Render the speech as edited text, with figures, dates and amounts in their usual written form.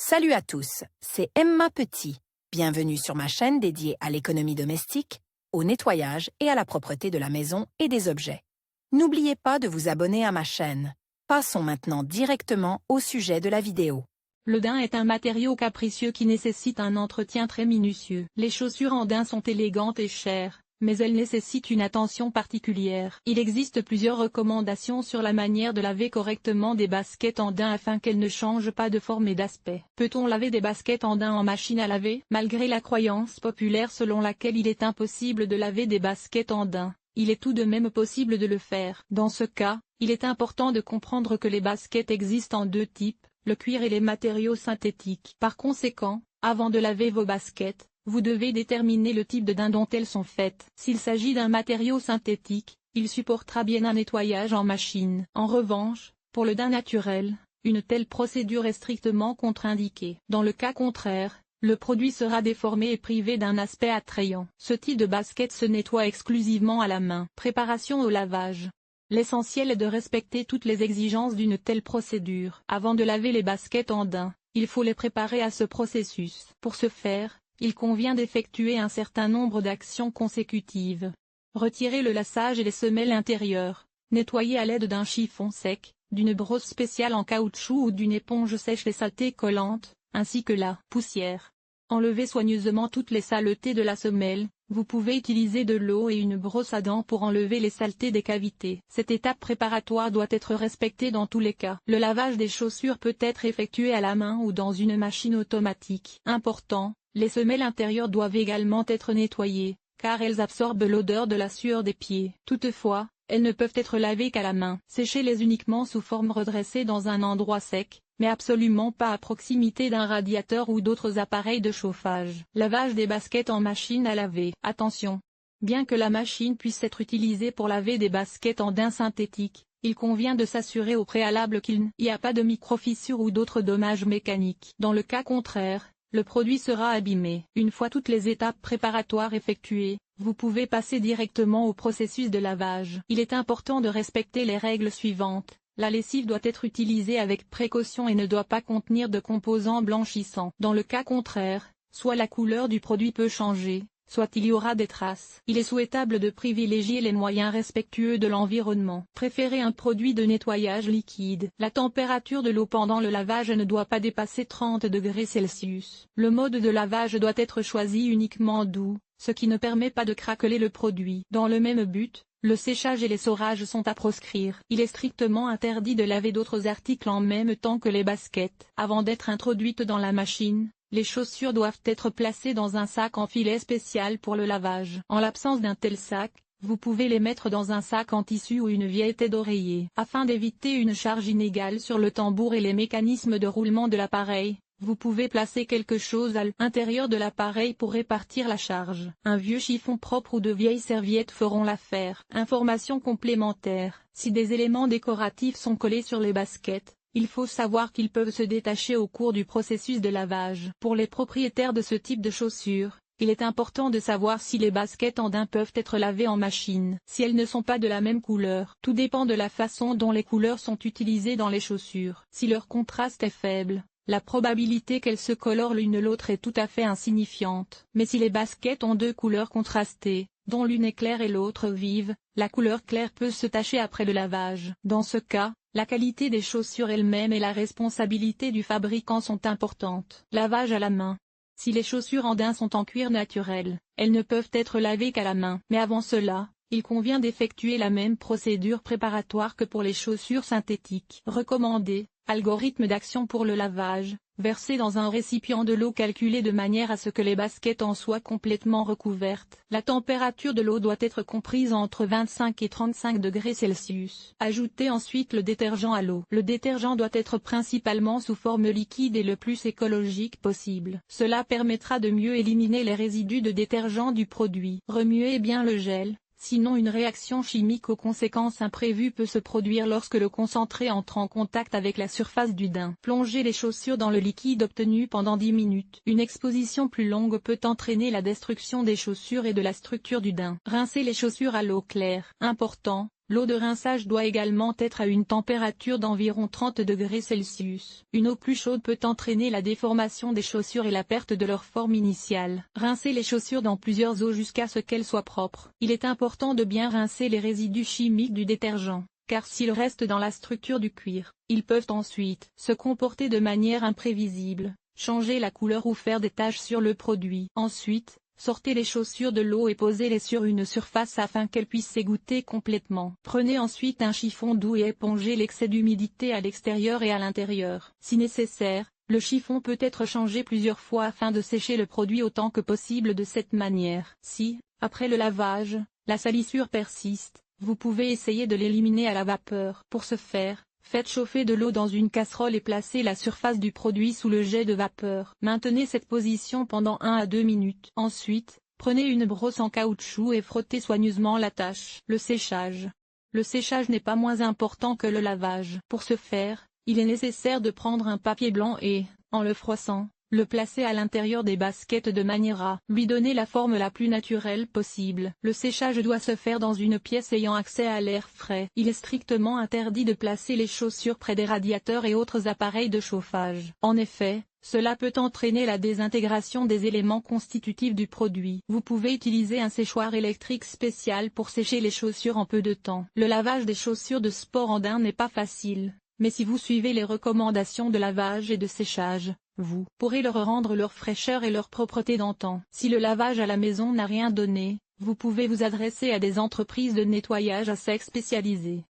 Salut à tous, c'est Emma Petit. Bienvenue sur ma chaîne dédiée à l'économie domestique, au nettoyage et à la propreté de la maison et des objets. N'oubliez pas de vous abonner à ma chaîne. Passons maintenant directement au sujet de la vidéo. Le daim est un matériau capricieux qui nécessite un entretien très minutieux. Les chaussures en daim sont élégantes et chères, mais elles nécessitent une attention particulière. Il existe plusieurs recommandations sur la manière de laver correctement des baskets en daim afin qu'elles ne changent pas de forme et d'aspect. Peut-on laver des baskets en daim en machine à laver? Malgré la croyance populaire selon laquelle il est impossible de laver des baskets en daim, il est tout de même possible de le faire. Dans ce cas, il est important de comprendre que les baskets existent en deux types, le cuir et les matériaux synthétiques. Par conséquent, avant de laver vos baskets, vous devez déterminer le type de daim dont elles sont faites. S'il s'agit d'un matériau synthétique, il supportera bien un nettoyage en machine. En revanche, pour le daim naturel, une telle procédure est strictement contre-indiquée. Dans le cas contraire, le produit sera déformé et privé d'un aspect attrayant. Ce type de basket se nettoie exclusivement à la main. Préparation au lavage. L'essentiel est de respecter toutes les exigences d'une telle procédure. Avant de laver les baskets en daim, il faut les préparer à ce processus. Pour ce faire, il convient d'effectuer un certain nombre d'actions consécutives. Retirer le laçage et les semelles intérieures. Nettoyer à l'aide d'un chiffon sec, d'une brosse spéciale en caoutchouc ou d'une éponge sèche les saletés collantes, ainsi que la poussière. Enlever soigneusement toutes les saletés de la semelle. Vous pouvez utiliser de l'eau et une brosse à dents pour enlever les saletés des cavités. Cette étape préparatoire doit être respectée dans tous les cas. Le lavage des chaussures peut être effectué à la main ou dans une machine automatique. Important, les semelles intérieures doivent également être nettoyées, car elles absorbent l'odeur de la sueur des pieds. Toutefois, elles ne peuvent être lavées qu'à la main. Séchez-les uniquement sous forme redressée dans un endroit sec, mais absolument pas à proximité d'un radiateur ou d'autres appareils de chauffage. Lavage des baskets en machine à laver. Attention! Bien que la machine puisse être utilisée pour laver des baskets en daim synthétique, il convient de s'assurer au préalable qu'il n'y a pas de micro-fissures ou d'autres dommages mécaniques. Dans le cas contraire, le produit sera abîmé. Une fois toutes les étapes préparatoires effectuées, vous pouvez passer directement au processus de lavage. Il est important de respecter les règles suivantes. La lessive doit être utilisée avec précaution et ne doit pas contenir de composants blanchissants. Dans le cas contraire, soit la couleur du produit peut changer, soit il y aura des traces. Il est souhaitable de privilégier les moyens respectueux de l'environnement. Préférez un produit de nettoyage liquide. La température de l'eau pendant le lavage ne doit pas dépasser 30 degrés Celsius. Le mode de lavage doit être choisi uniquement doux, ce qui ne permet pas de craqueler le produit. Dans le même but, le séchage et l'essorage sont à proscrire. Il est strictement interdit de laver d'autres articles en même temps que les baskets. Avant d'être introduites dans la machine, les chaussures doivent être placées dans un sac en filet spécial pour le lavage. En l'absence d'un tel sac, vous pouvez les mettre dans un sac en tissu ou une vieille tête d'oreiller. Afin d'éviter une charge inégale sur le tambour et les mécanismes de roulement de l'appareil, vous pouvez placer quelque chose à l'intérieur de l'appareil pour répartir la charge. Un vieux chiffon propre ou de vieilles serviettes feront l'affaire. Information complémentaire. Si des éléments décoratifs sont collés sur les baskets, il faut savoir qu'ils peuvent se détacher au cours du processus de lavage. Pour les propriétaires de ce type de chaussures, il est important de savoir si les baskets en daim peuvent être lavées en machine. Si elles ne sont pas de la même couleur, tout dépend de la façon dont les couleurs sont utilisées dans les chaussures. Si leur contraste est faible, la probabilité qu'elles se colorent l'une l'autre est tout à fait insignifiante. Mais si les baskets ont deux couleurs contrastées, dont l'une est claire et l'autre vive, la couleur claire peut se tacher après le lavage. Dans ce cas, la qualité des chaussures elles-mêmes et la responsabilité du fabricant sont importantes. Lavage à la main. Si les chaussures en daim sont en cuir naturel, elles ne peuvent être lavées qu'à la main. Mais avant cela, il convient d'effectuer la même procédure préparatoire que pour les chaussures synthétiques. Recommandé. Algorithme d'action pour le lavage. Verser dans un récipient de l'eau calculée de manière à ce que les baskets en soient complètement recouvertes. La température de l'eau doit être comprise entre 25 et 35 degrés Celsius. Ajoutez ensuite le détergent à l'eau. Le détergent doit être principalement sous forme liquide et le plus écologique possible. Cela permettra de mieux éliminer les résidus de détergent du produit. Remuez bien le gel. Sinon une réaction chimique aux conséquences imprévues peut se produire lorsque le concentré entre en contact avec la surface du daim. Plongez les chaussures dans le liquide obtenu pendant 10 minutes. Une exposition plus longue peut entraîner la destruction des chaussures et de la structure du daim. Rincez les chaussures à l'eau claire. Important, L'eau de rinçage doit également être à une température d'environ 30 degrés Celsius. Une eau plus chaude peut entraîner la déformation des chaussures et la perte de leur forme initiale. Rincez les chaussures dans plusieurs eaux jusqu'à ce qu'elles soient propres. Il est important de bien rincer les résidus chimiques du détergent, car s'ils restent dans la structure du cuir, ils peuvent ensuite se comporter de manière imprévisible, changer la couleur ou faire des taches sur le produit. Ensuite, sortez les chaussures de l'eau et posez-les sur une surface afin qu'elles puissent s'égoutter complètement. Prenez ensuite un chiffon doux et épongez l'excès d'humidité à l'extérieur et à l'intérieur. Si nécessaire, le chiffon peut être changé plusieurs fois afin de sécher le produit autant que possible de cette manière. Si, après le lavage, la salissure persiste, vous pouvez essayer de l'éliminer à la vapeur. Pour ce faire, faites chauffer de l'eau dans une casserole et placez la surface du produit sous le jet de vapeur. Maintenez cette position pendant 1 à 2 minutes. Ensuite, prenez une brosse en caoutchouc et frottez soigneusement la tache. Le séchage. Le séchage n'est pas moins important que le lavage. Pour ce faire, il est nécessaire de prendre un papier blanc et, en le froissant, le placer à l'intérieur des baskets de manière à lui donner la forme la plus naturelle possible. Le séchage doit se faire dans une pièce ayant accès à l'air frais. Il est strictement interdit de placer les chaussures près des radiateurs et autres appareils de chauffage. En effet, cela peut entraîner la désintégration des éléments constitutifs du produit. Vous pouvez utiliser un séchoir électrique spécial pour sécher les chaussures en peu de temps. Le lavage des chaussures de sport en daim n'est pas facile, mais si vous suivez les recommandations de lavage et de séchage, vous pourrez leur rendre leur fraîcheur et leur propreté d'antan. Si le lavage à la maison n'a rien donné, vous pouvez vous adresser à des entreprises de nettoyage à sec spécialisées.